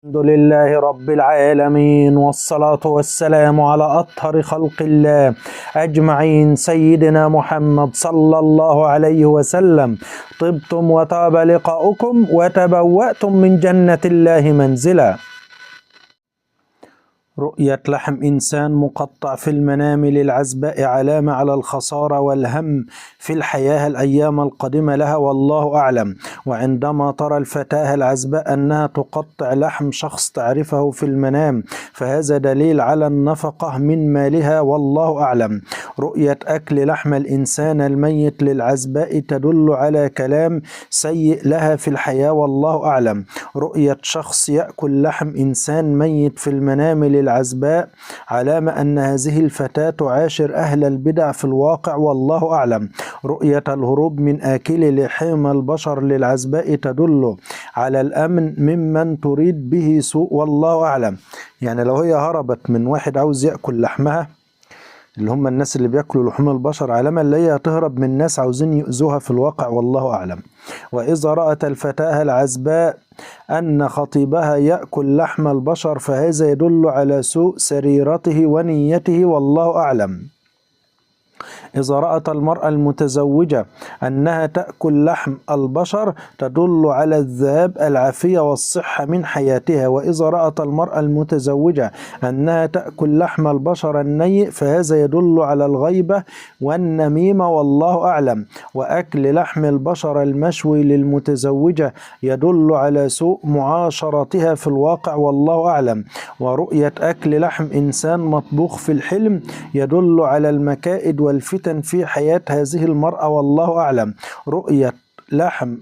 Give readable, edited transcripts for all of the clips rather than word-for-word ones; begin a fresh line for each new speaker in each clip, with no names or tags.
الحمد لله رب العالمين، والصلاة والسلام على أطهر خلق الله أجمعين، سيدنا محمد صلى الله عليه وسلم. طبتم وطاب لقاؤكم وتبوأتم من جنة الله منزلا. رؤية لحم إنسان مقطع في المنام للعزباء علامة على الخسارة والهم في الحياة الأيام القادمة لها، والله أعلم. وعندما ترى الفتاة العزباء أنها تقطع لحم شخص تعرفه في المنام، فهذا دليل على النفقة من مالها، والله أعلم. رؤية أكل لحم الإنسان الميت للعزباء تدل على كلام سيء لها في الحياة، والله أعلم. رؤية شخص يأكل لحم إنسان ميت في المنام للعزباء علامة أن هذه الفتاة تعاشر أهل البدع في الواقع، والله أعلم. رؤية الهروب من آكل لحم البشر للعزباء تدل على الأمن ممن تريد به سوء، والله أعلم. يعني لو هي هربت من واحد عاوز يأكل لحمها، اللي هم الناس اللي بياكلوا لحوم البشر، علامة اللي هي هتهرب من ناس عاوزين يؤذوها في الواقع، والله أعلم. وإذا رأت الفتاة العزباء أن خطيبها يأكل لحم البشر، فهذا يدل على سوء سريرته ونيته، والله أعلم. إذا رأت المرأة المتزوجة أنها تأكل لحم البشر تدل على الذهاب العافية والصحة من حياتها. وإذا رأت المرأة المتزوجة أنها تأكل لحم البشر النيء، فهذا يدل على الغيبة والنميمة، والله أعلم. وأكل لحم البشر المشوي للمتزوجة يدل على سوء معاشرتها في الواقع، والله أعلم. ورؤية أكل لحم إنسان مطبوخ في الحلم يدل على المكائد والفتن في حياة هذه المرأة، والله أعلم. رؤية لحم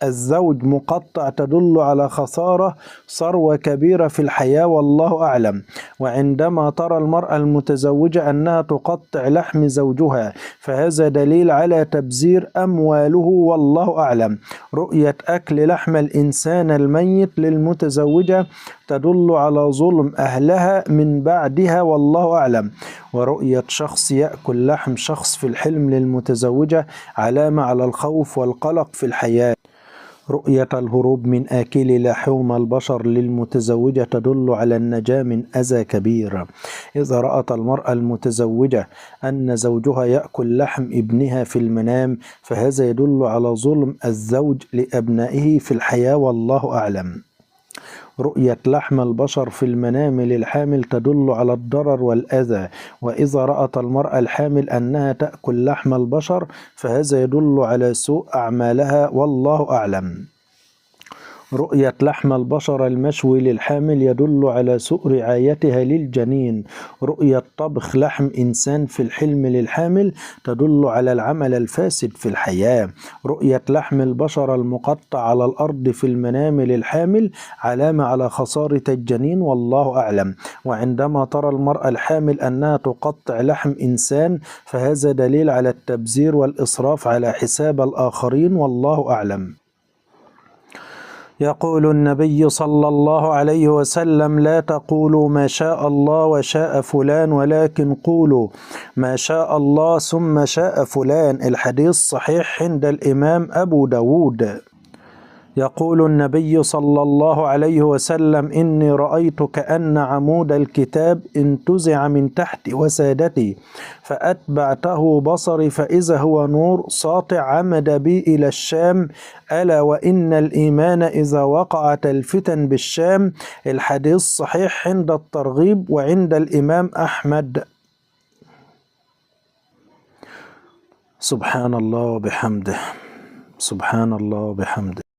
الزوج مقطع تدل على خسارة ثروة كبيرة في الحياة، والله أعلم. وعندما ترى المرأة المتزوجة أنها تقطع لحم زوجها، فهذا دليل على تبذير أمواله، والله أعلم. رؤية أكل لحم الإنسان الميت للمتزوجة تدل على ظلم أهلها من بعدها، والله أعلم. ورؤية شخص يأكل لحم شخص في الحلم للمتزوجة علامة على الخوف والقلق في الحياة. رؤية الهروب من آكل لحوم البشر للمتزوجة تدل على النجاة من أذى كبير. إذا رأت المرأة المتزوجة أن زوجها يأكل لحم ابنها في المنام، فهذا يدل على ظلم الزوج لأبنائه في الحياة، والله أعلم. رؤية لحم البشر في المنام للحامل تدل على الضرر والأذى. وإذا رأت المرأة الحامل أنها تأكل لحم البشر، فهذا يدل على سوء أعمالها، والله أعلم. رؤية لحم البشر المشوي للحامل يدل على سوء رعايتها للجنين. رؤية طبخ لحم إنسان في الحلم للحامل تدل على العمل الفاسد في الحياة. رؤية لحم البشر المقطع على الأرض في المنام للحامل علامة على خسارة الجنين، والله أعلم. وعندما ترى المرأة الحامل أنها تقطع لحم إنسان، فهذا دليل على التبذير والإسراف على حساب الآخرين، والله أعلم. يقول النبي صلى الله عليه وسلم: لا تقولوا ما شاء الله وشاء فلان، ولكن قولوا ما شاء الله ثم شاء فلان. الحديث صحيح عند الإمام أبو داود. يقول النبي صلى الله عليه وسلم: إني رأيت كأن عمود الكتاب انتزع من تحت وسادتي، فأتبعته بصري فإذا هو نور ساطع عمد بي إلى الشام، ألا وإن الإيمان إذا وقعت الفتن بالشام. الحديث صحيح عند الترغيب وعند الإمام أحمد. سبحان الله وبحمده، سبحان الله وبحمده.